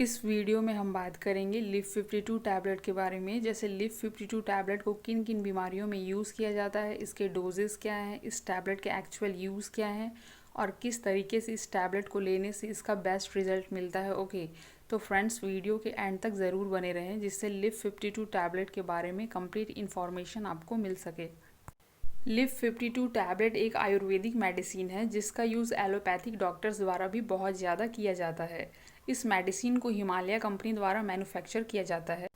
इस वीडियो में हम बात करेंगे लिव 52 टैबलेट के बारे में। जैसे लिव 52 टैबलेट को किन किन बीमारियों में यूज़ किया जाता है, इसके डोजेस क्या हैं, इस टैबलेट के एक्चुअल यूज़ क्या हैं और किस तरीके से इस टैबलेट को लेने से इसका बेस्ट रिजल्ट मिलता है। ओके, तो फ्रेंड्स वीडियो के एंड तक ज़रूर बने रहें जिससे लिव 52 टैबलेट के बारे में कंप्लीट इन्फॉर्मेशन आपको मिल सके। लिव 52 टैबलेट एक आयुर्वेदिक मेडिसिन है जिसका यूज़ एलोपैथिक डॉक्टर्स द्वारा भी बहुत ज़्यादा किया जाता है। इस मेडिसिन को हिमालय कंपनी द्वारा मैन्युफैक्चर किया जाता है।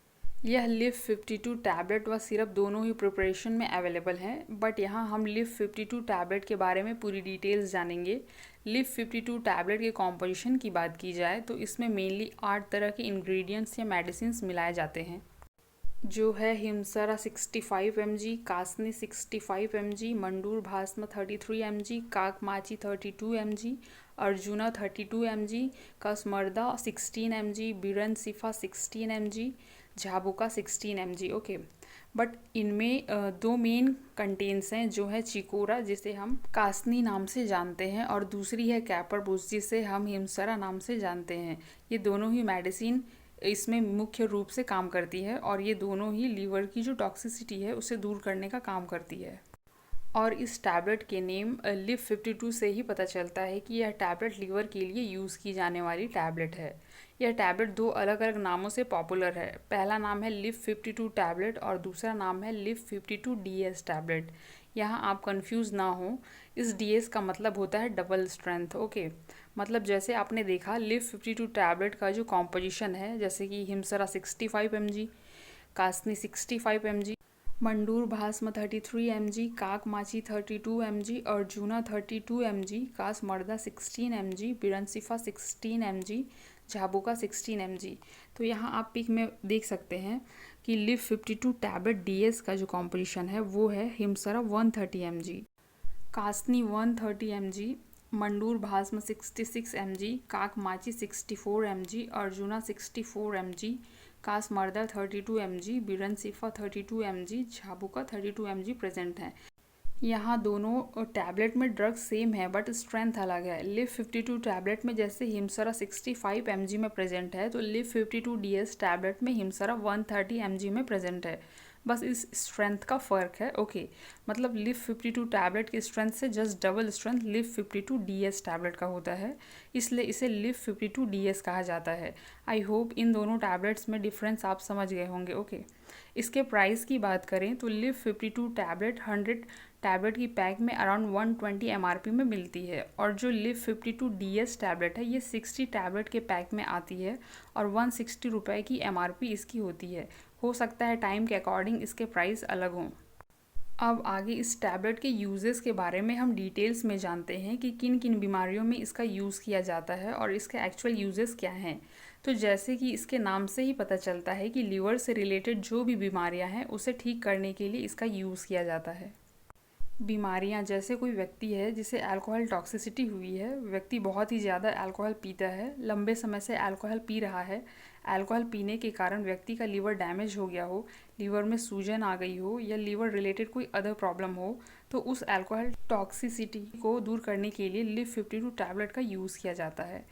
यह लिव 52 टैबलेट व सिरप दोनों ही प्रिपरेशन में अवेलेबल हैं, बट यहाँ हम लिव 52 टैबलेट के बारे में पूरी डिटेल्स जानेंगे। लिव 52 टैबलेट के कॉम्पोजिशन की बात की जाए तो इसमें मेनली 8 तरह के इंग्रेडिएंट्स या मेडिसिन मिलाए जाते हैं, जो है हिमसरा 65 mg, कासनी 65 mg, Mandore भास्म 33 mg, काकमाची 32 mg, arjuna 32 mg, कसमर्दा 16 mg, Biren Sifa 16 mg, झाबुका 16 mg। Okay, but इनमें दो मेन कंटेंट्स हैं, जो है चिकोरा जिसे हम कासनी नाम से जानते हैं और दूसरी है कैपरबुस जिसे हम हिमसरा नाम से जानते हैं। ये दोनों ही मेडिसिन इसमें मुख्य रूप से काम करती है और ये दोनों ही लीवर की जो टॉक्सिसिटी है उसे दूर करने का काम करती है। और इस टैबलेट के नेम लिव 52 से ही पता चलता है कि यह टैबलेट लीवर के लिए यूज़ की जाने वाली टैबलेट है। यह टैबलेट दो अलग अलग नामों से पॉपुलर है। पहला नाम है लिव 52 टैबलेट और दूसरा नाम है लिव 52 DS टैबलेट। यहाँ आप कंफ्यूज ना हो, इस DS का मतलब होता है डबल स्ट्रेंथ। ओके, मतलब जैसे आपने देखा लिव 52 टैबलेट का जो कॉम्पोजिशन है, जैसे कि हिमसरा 65 mg, कासनी 65 mg, मंडूर भास्म 33 mg, काकमाची 32 mg, arjuna 32 mg, कासमर्दा 16 mg, बिरनसिफा 16 mg, झाबुका 16 mg। तो यहाँ आप पिक में देख सकते हैं कि लिव 52 टैबलेट DS का जो कॉम्पोजिशन है वो है हिमसरा 130 mg, कासनी 130 mg, मंडूर भास्म 66 mg, काकमाची 64 mg, arjuna 64 mg, कासमर्दा 32 mg, बिरनसिफा 32 mg, झाबुका 32 mg present हैं। यहाँ दोनों टैबलेट में ड्रग सेम है बट स्ट्रेंथ अलग है। लिव 52 टैबलेट में जैसे हिमसरा 65 mg में प्रेजेंट है तो लिव 52 DS टैबलेट में हिमसरा 130 mg में प्रेजेंट है। बस इस स्ट्रेंथ का फ़र्क है। ओके, मतलब लिव 52 टैबलेट की स्ट्रेंथ से just double strength live 52 DS tablet का होता है, इसलिए इसे लिव 52 DS कहा जाता है। आई होप इन दोनों टैबलेट्स में डिफरेंस आप समझ गए होंगे। ओके, इसके प्राइस की बात करें तो लिव 52 टैबलेट 100 टैबलेट की पैक में अराउंड 120 MRP में मिलती है और जो लिव 52 DS टैबलेट है ये 60 टैबलेट के पैक में आती है और 160 रुपये की MRP इसकी होती है। हो सकता है टाइम के अकॉर्डिंग इसके प्राइस अलग हों। अब आगे इस टैबलेट के यूजेस के बारे में हम डिटेल्स में जानते हैं कि किन किन बीमारियों में इसका यूज़ किया जाता है और इसके एक्चुअल यूजेस क्या हैं। तो जैसे कि इसके नाम से ही पता चलता है कि लीवर से रिलेटेड जो भी बीमारियां हैं उसे ठीक करने के लिए इसका यूज़ किया जाता है। बीमारियां जैसे कोई व्यक्ति है जिसे अल्कोहल टॉक्सिसिटी हुई है, व्यक्ति बहुत ही ज़्यादा अल्कोहल पीता है, लंबे समय से अल्कोहल पी रहा है, अल्कोहल पीने के कारण व्यक्ति का लीवर डैमेज हो गया हो, लीवर में सूजन आ गई हो या लीवर रिलेटेड कोई अदर प्रॉब्लम हो, तो उस अल्कोहल टॉक्सिसिटी को दूर करने के लिए लिव 52 टैबलेट का यूज़ किया जाता है।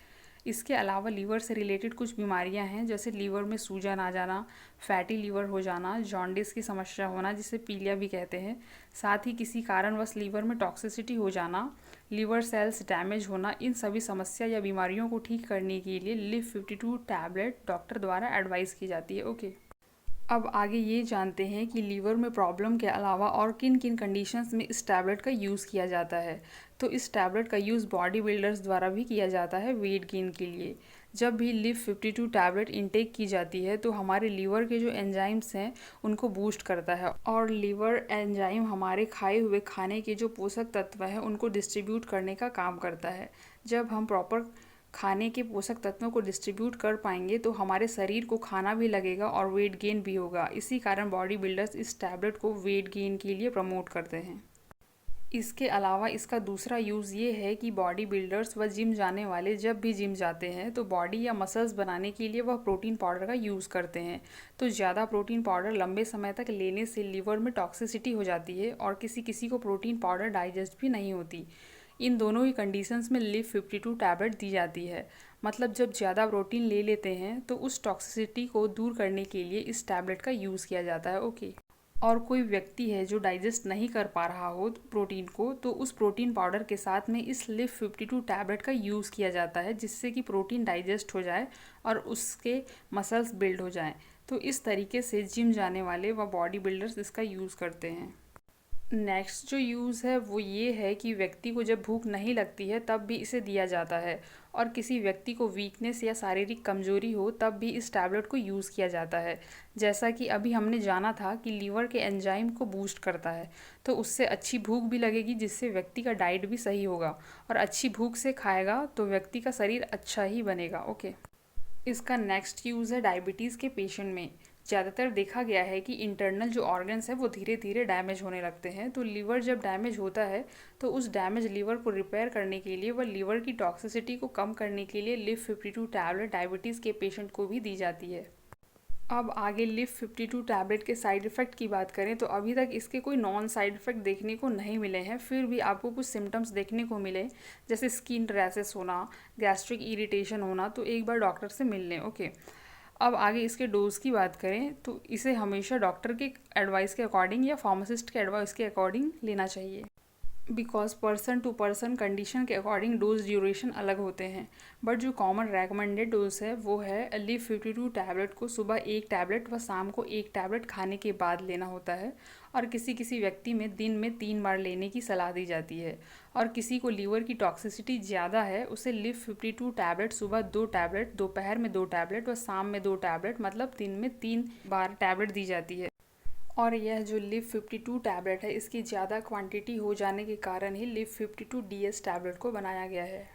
इसके अलावा लीवर से रिलेटेड कुछ बीमारियां हैं जैसे लीवर में सूजन आ जाना, फैटी लीवर हो जाना, जॉन्डिस की समस्या होना जिसे पीलिया भी कहते हैं, साथ ही किसी कारणवश लीवर में टॉक्सिसिटी हो जाना, लीवर सेल्स डैमेज होना, इन सभी समस्या या बीमारियों को ठीक करने के लिए लिव 52 टैबलेट डॉक्टर द्वारा एडवाइस की जाती है। ओके, अब आगे ये जानते हैं कि लीवर में प्रॉब्लम के अलावा और किन किन कंडीशंस में इस टैबलेट का यूज़ किया जाता है। तो इस टैबलेट का यूज़ बॉडी बिल्डर्स द्वारा भी किया जाता है वेट गेन के लिए। जब भी लिव 52 टैबलेट इंटेक की जाती है तो हमारे लीवर के जो एंजाइम्स हैं उनको बूस्ट करता है और लीवर एंजाइम हमारे खाए हुए खाने के जो पोषक तत्व हैं उनको डिस्ट्रीब्यूट करने का काम करता है। जब हम प्रॉपर खाने के पोषक तत्वों को डिस्ट्रीब्यूट कर पाएंगे तो हमारे शरीर को खाना भी लगेगा और वेट गेन भी होगा। इसी कारण बॉडी बिल्डर्स इस टैबलेट को वेट गेन के लिए प्रमोट करते हैं। इसके अलावा इसका दूसरा यूज़ ये है कि बॉडी बिल्डर्स व जिम जाने वाले जब भी जिम जाते हैं तो बॉडी या मसल्स बनाने के लिए वह प्रोटीन पाउडर का यूज़ करते हैं। तो ज़्यादा प्रोटीन पाउडर लंबे समय तक लेने से लीवर में टॉक्सिसिटी हो जाती है और किसी किसी को प्रोटीन पाउडर डाइजेस्ट भी नहीं होती। इन दोनों ही कंडीशंस में लिव 52 टैबलेट दी जाती है। मतलब जब ज़्यादा प्रोटीन ले लेते हैं तो उस टॉक्सिसिटी को दूर करने के लिए इस टैबलेट का यूज़ किया जाता है। ओके। और कोई व्यक्ति है जो डाइजेस्ट नहीं कर पा रहा हो प्रोटीन को, तो उस प्रोटीन पाउडर के साथ में इस लिव 52 टैबलेट का यूज़ किया जाता है, जिससे कि प्रोटीन डाइजेस्ट हो जाए और उसके मसल्स बिल्ड हो जाएं। तो इस तरीके से जिम जाने वाले व बॉडी बिल्डर्स इसका यूज़ करते हैं। नेक्स्ट जो यूज़ है वो ये है कि व्यक्ति को जब भूख नहीं लगती है तब भी इसे दिया जाता है, और किसी व्यक्ति को वीकनेस या शारीरिक कमजोरी हो तब भी इस टैबलेट को यूज़ किया जाता है। जैसा कि अभी हमने जाना था कि लीवर के एंजाइम को बूस्ट करता है, तो उससे अच्छी भूख भी लगेगी, जिससे व्यक्ति का डाइट भी सही होगा, और अच्छी भूख से खाएगा तो व्यक्ति का शरीर अच्छा ही बनेगा। ओके। इसका नेक्स्ट यूज़ है डायबिटीज़ के पेशेंट में। ज़्यादातर देखा गया है कि इंटरनल जो ऑर्गन्स है वो धीरे धीरे डैमेज होने लगते हैं, तो लीवर जब डैमेज होता है तो उस डैमेज लीवर को रिपेयर करने के लिए व लीवर की टॉक्सिसिटी को कम करने के लिए लिव 52 टैबलेट डायबिटीज़ के पेशेंट को भी दी जाती है। अब आगे लिव 52 टैबलेट के साइड इफ़ेक्ट की बात करें तो अभी तक इसके कोई नॉन साइड इफ़ेक्ट देखने को नहीं मिले हैं। फिर भी आपको कुछ सिम्टम्स देखने को मिले, जैसे स्किन रैशेस होना, गैस्ट्रिक इरिटेशन होना, तो एक बार डॉक्टर से मिल लें। ओके। अब आगे इसके डोज की बात करें तो इसे हमेशा डॉक्टर के एडवाइस के अकॉर्डिंग या फार्मासिस्ट के एडवाइस के अकॉर्डिंग लेना चाहिए, because person to person condition के अकॉर्डिंग डोज ड्यूरेशन अलग होते हैं। बट जो कॉमन रेकमेंडेड डोज है वो है लिव 52 टैबलेट को सुबह 1 टैबलेट व शाम को 1 टैबलेट खाने के बाद लेना होता है, और किसी किसी व्यक्ति में दिन में 3 बार लेने की सलाह दी जाती है। और किसी को लीवर की टॉक्सिसिटी ज़्यादा है उसे लिव 52 टैबलेट सुबह 2 टैबलेट, दोपहर में 2 टैबलेट व शाम में 2 टैबलेट, मतलब दिन में 3 बार टैबलेट दी जाती है। और यह जो लिव 52 टैबलेट है इसकी ज़्यादा क्वांटिटी हो जाने के कारण ही लिव 52 DS टैबलेट को बनाया गया है।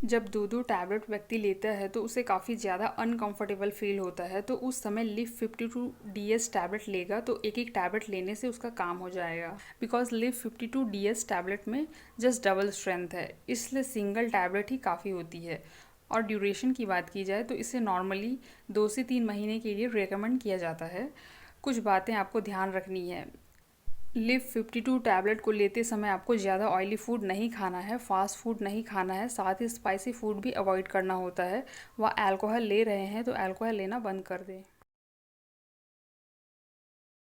जब 2-2 टैबलेट व्यक्ति लेता है तो उसे काफ़ी ज़्यादा अनकंफर्टेबल फील होता है, तो उस समय लिव 52 DS टैबलेट लेगा तो एक एक टैबलेट लेने से उसका काम हो जाएगा, बिकॉज लिव 52 DS टैबलेट में जस्ट डबल स्ट्रेंथ है, इसलिए सिंगल टैबलेट ही काफ़ी होती है। और ड्यूरेशन की बात की जाए तो इसे नॉर्मली 2 से 3 महीने के लिए रिकमेंड किया जाता है। कुछ बातें आपको ध्यान रखनी है। लिव 52 टैबलेट को लेते समय आपको ज़्यादा ऑयली फूड नहीं खाना है, फास्ट फूड नहीं खाना है, साथ ही स्पाइसी फूड भी अवॉइड करना होता है। वह अल्कोहल ले रहे हैं तो अल्कोहल लेना बंद कर दें।